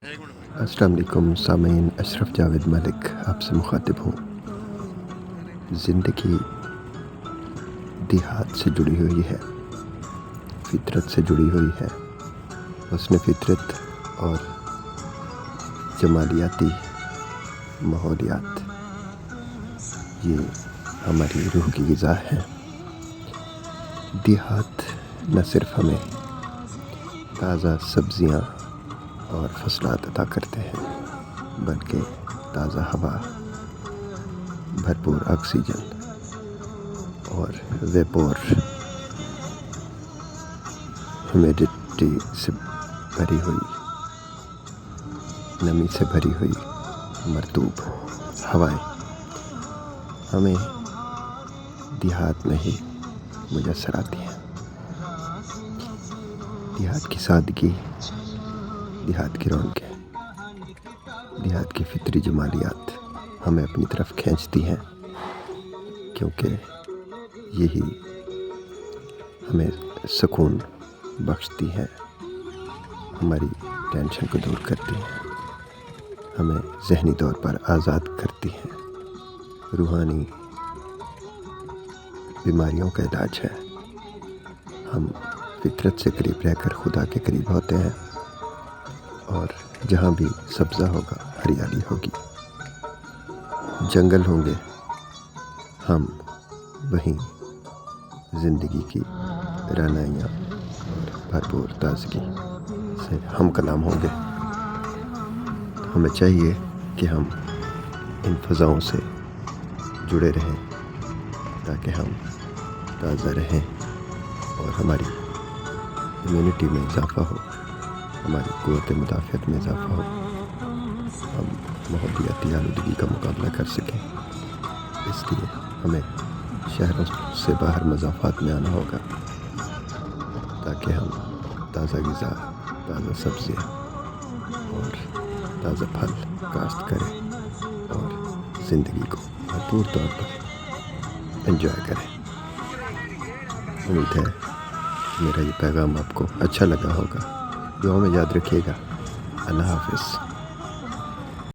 अस्सलाम वालेकुम सामीन, अशरफ जावेद मलिक आपसे मुखातिब हूँ। ज़िंदगी देहात से जुड़ी हुई है, फितरत से जुड़ी हुई है। उसने फितरत और जमालियाती माहौलियात ये हमारी रूह की ग़िज़ा है। देहात न सिर्फ़ हमें ताज़ा सब्ज़ियाँ और फसलात अता करते हैं, बल्कि ताज़ा हवा, भरपूर ऑक्सीजन और वेपोर ह्यूमिडिटी से भरी हुई, नमी से भरी हुई मरतूब हवाएं हमें देहात में ही मुयस्सर आती हैं। देहात की सादगी, देहात की रौनकें, देहात की फितरी जमालियात हमें अपनी तरफ खींचती हैं, क्योंकि यही हमें सुकून बख्शती हैं, हमारी टेंशन को दूर करती हैं, हमें ज़हनी तौर पर आज़ाद करती हैं। रूहानी बीमारियों का इलाज है। हम फितरत से करीब रहकर खुदा के करीब होते हैं, और जहाँ भी सब्ज़ा होगा हरियाली होगी, जंगल होंगे, हम वहीं ज़िंदगी की रानाइयाँ और भरपूर ताज़गी से हम कलाम होंगे। हमें चाहिए कि हम इन फ़ज़ाओं से जुड़े रहें, ताकि हम ताज़ा रहें और हमारी इम्यूनिटी में इजाफ़ा हो, हमारी क़ुव्वत मुदाफ़अत में इजाफ़ा हो, हम माहौलियाती आलूदगी का मुकाबला कर सकें। इसलिए हमें शहरों से बाहर मज़ाफ़ात में आना होगा, ताकि हम ताज़ा ग़िज़ा, ताज़ा सब्ज़ियाँ और ताज़ा फल काश्त करें और ज़िंदगी को भरपूर तौर पर एंजॉय करें। उम्मीद है मेरा ये पैगाम आपको अच्छा लगा होगा। दुआ में याद रखिएगा। अल्लाह हाफ़िज़।